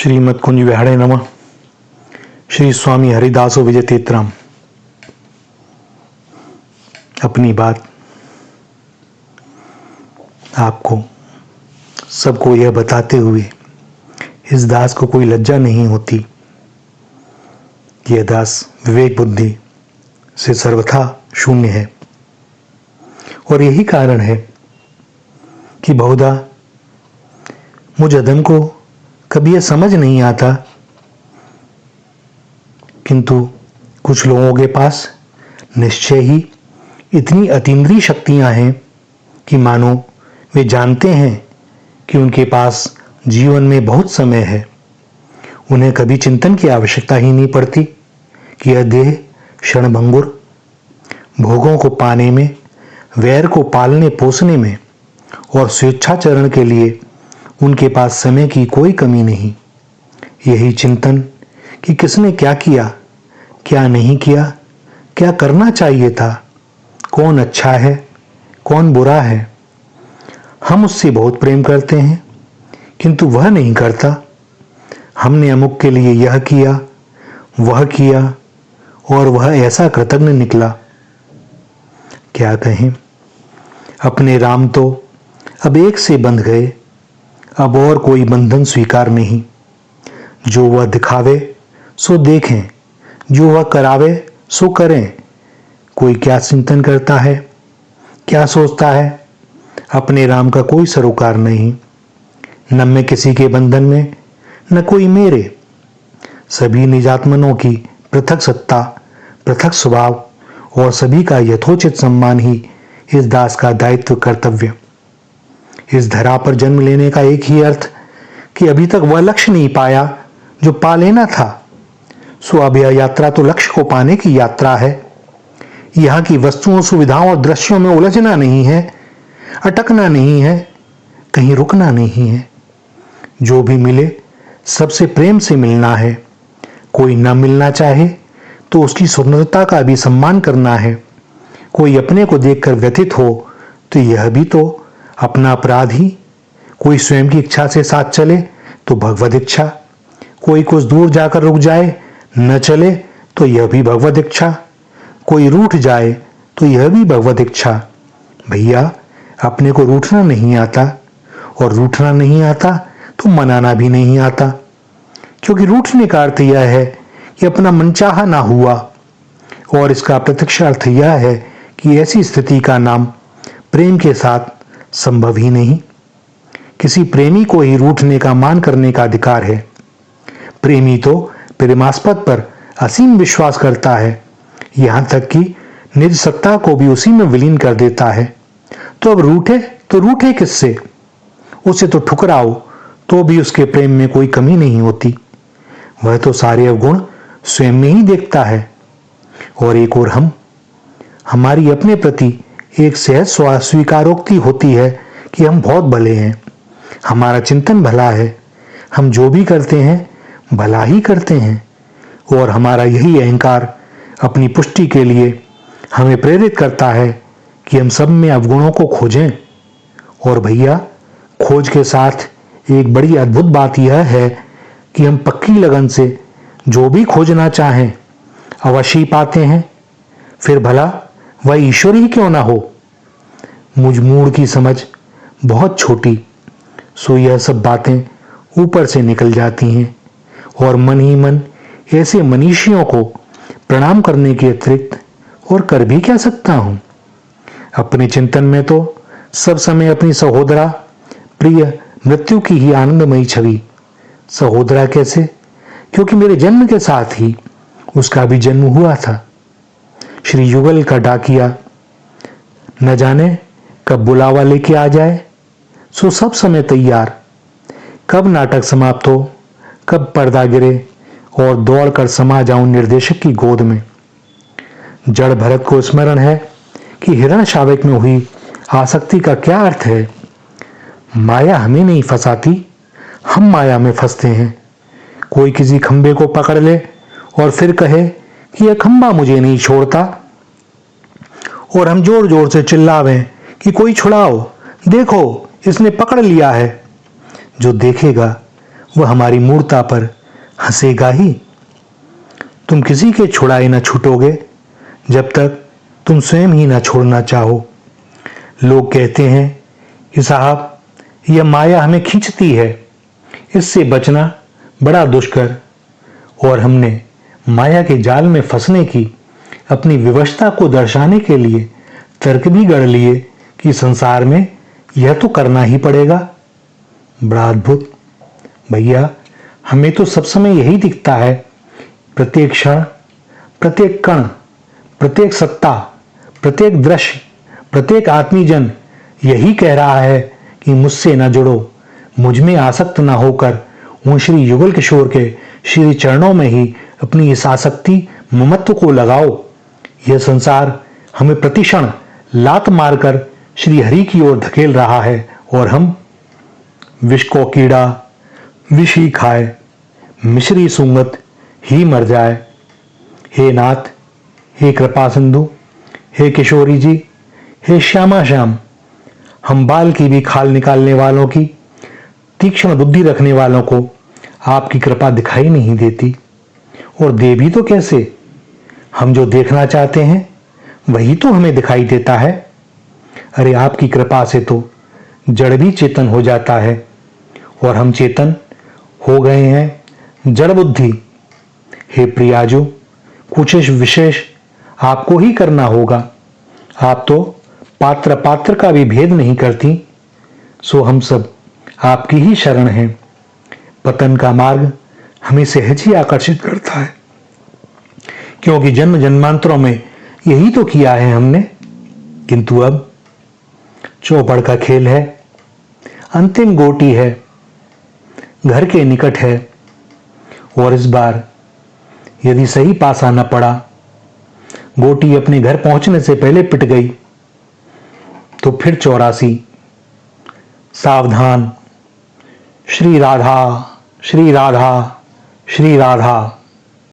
श्रीमद कुंज विहारे नमः। श्री स्वामी हरिदासो विजय तीर्थराम। अपनी बात आपको सबको यह बताते हुए इस दास को कोई लज्जा नहीं होती। यह दास विवेक बुद्धि से सर्वथा शून्य है और यही कारण है कि बहुधा मुझ अदम को कभी यह समझ नहीं आता, किंतु कुछ लोगों के पास निश्चय ही इतनी अतीन्द्रिय शक्तियां हैं कि मानो वे जानते हैं कि उनके पास जीवन में बहुत समय है। उन्हें कभी चिंतन की आवश्यकता ही नहीं पड़ती कि यह देह क्षणभंगुर, भोगों को पाने में, वैर को पालने पोसने में और स्वेच्छाचरण के लिए उनके पास समय की कोई कमी नहीं। यही चिंतन कि किसने क्या किया, क्या नहीं किया, क्या करना चाहिए था, कौन अच्छा है, कौन बुरा है। हम उससे बहुत प्रेम करते हैं, किंतु वह नहीं करता। हमने अमुक के लिए यह किया, वह किया और वह ऐसा कृतज्ञ निकला। क्या कहें, अपने राम तो अब एक से बंध गए, अब और कोई बंधन स्वीकार नहीं। जो वह दिखावे सो देखें, जो वह करावे सो करें। कोई क्या चिंतन करता है, क्या सोचता है, अपने राम का कोई सरोकार नहीं। न मैं किसी के बंधन में, न कोई मेरे। सभी निजात्मनों की पृथक सत्ता, पृथक स्वभाव और सभी का यथोचित सम्मान ही इस दास का दायित्व कर्तव्य। इस धरा पर जन्म लेने का एक ही अर्थ कि अभी तक वह लक्ष्य नहीं पाया जो पा लेना था। सो अब यह यात्रा तो लक्ष्य को पाने की यात्रा है। यहाँ की वस्तुओं, सुविधाओं और दृश्यों में उलझना नहीं है, अटकना नहीं है, कहीं रुकना नहीं है। जो भी मिले सबसे प्रेम से मिलना है। कोई न मिलना चाहे तो उसकी स्वतंत्रता का भी सम्मान करना है। कोई अपने को देखकर व्यथित हो तो यह भी तो अपना अपराध ही। कोई स्वयं की इच्छा से साथ चले तो भगवद इच्छा। कोई कुछ दूर जाकर रुक जाए, न चले तो यह भी भगवद इच्छा। कोई रूठ जाए तो यह भी भगवद इच्छा। भैया, अपने को रूठना नहीं आता और रूठना नहीं आता तो मनाना भी नहीं आता, क्योंकि रूठने का अर्थ यह है कि अपना मनचाहा ना हुआ और इसका प्रत्यक्ष अर्थ यह है कि ऐसी स्थिति का नाम प्रेम के साथ संभव ही नहीं। किसी प्रेमी को ही रूठने का मान करने का अधिकार है। प्रेमी तो प्रेमास्पद पर असीम विश्वास करता है, यहां तक कि निज सत्ता को भी उसी में विलीन कर देता है। तो अब रूठे तो रूठे किससे? उसे तो ठुकराओ तो भी उसके प्रेम में कोई कमी नहीं होती। वह तो सारे अवगुण स्वयं में ही देखता है। और एक और हमारी अपने प्रति एक सहज स्वीकारोक्ति होती है कि हम बहुत भले हैं, हमारा चिंतन भला है, हम जो भी करते हैं भला ही करते हैं। और हमारा यही अहंकार अपनी पुष्टि के लिए हमें प्रेरित करता है कि हम सब में अवगुणों को खोजें। और भैया, खोज के साथ एक बड़ी अद्भुत बात यह है कि हम पक्की लगन से जो भी खोजना चाहें अवश्य ही पाते हैं। फिर भला वह ईश्वर ही क्यों ना हो। मुझ मूड की समझ बहुत छोटी, सो यह सब बातें ऊपर से निकल जाती हैं और मन ही मन ऐसे मनीषियों को प्रणाम करने के अतिरिक्त और कर भी क्या सकता हूं। अपने चिंतन में तो सब समय अपनी सहोदरा प्रिय मृत्यु की ही आनंदमयी छवि। सहोदरा कैसे? क्योंकि मेरे जन्म के साथ ही उसका भी जन्म हुआ था। श्री युगल का डाकिया न जाने कब बुलावा लेके आ जाए, सो सब समय तैयार। कब नाटक समाप्त हो, कब पर्दा गिरे और दौड़कर समा जाऊं निर्देशक की गोद में। जड़ भरत को स्मरण है कि हिरण शावक में हुई आसक्ति का क्या अर्थ है। माया हमें नहीं फंसाती, हम माया में फंसते हैं। कोई किसी खंबे को पकड़ ले और फिर कहे कि यह खंबा मुझे नहीं छोड़ता, और हम जोर जोर से चिल्लावें कि कोई छुड़ाओ, देखो इसने पकड़ लिया है। जो देखेगा वह हमारी मूर्ता पर हंसेगा ही। तुम किसी के छुड़ाए न छूटोगे जब तक तुम स्वयं ही न छोड़ना चाहो। लोग कहते हैं कि साहब यह माया हमें खींचती है, इससे बचना बड़ा दुष्कर, और हमने माया के जाल में फंसने की अपनी विवशता को दर्शाने के लिए तर्क भी गढ़ लिए कि संसार में यह तो करना ही पड़ेगा। बड़ा अद्भुत भैया, हमें तो सब समय यही दिखता है। प्रत्येक क्षण, प्रत्येक कण, प्रत्येक सत्ता, प्रत्येक दृश्य, प्रत्येक आत्मीजन यही कह रहा है कि मुझसे न जुड़ो, मुझ में आसक्त न होकर उन श्री युगल किशोर के श्री चरणों में ही अपनी इस आसक्ति ममत्व को लगाओ। यह संसार हमें प्रतिक्षण लात मारकर श्री हरि की ओर धकेल रहा है और हम विष को कीड़ा विष ही खाए, मिश्री सूंगत ही मर जाए। हे नाथ, हे कृपा सिंधु, हे किशोरी जी, हे श्यामा श्याम, हम बाल की भी खाल निकालने वालों की, तीक्ष्ण बुद्धि रखने वालों को आपकी कृपा दिखाई नहीं देती। और दे भी तो कैसे, हम जो देखना चाहते हैं वही तो हमें दिखाई देता है। अरे आपकी कृपा से तो जड़ भी चेतन हो जाता है और हम चेतन हो गए हैं जड़ बुद्धि। हे प्रियाजू, कुछ विशेष आपको ही करना होगा। आप तो पात्र पात्र का भी भेद नहीं करती, सो हम सब आपकी ही शरण हैं। पतन का मार्ग हमें सहज ही आकर्षित करता है, क्योंकि जन्म जन्मांतरों में यही तो किया है हमने। किंतु अब चौपड़ का खेल है, अंतिम गोटी है, घर के निकट है, और इस बार यदि सही पासा न पड़ा, गोटी अपने घर पहुंचने से पहले पिट गई, तो फिर 84। सावधान। श्री राधा, श्री राधा, श्री राधा।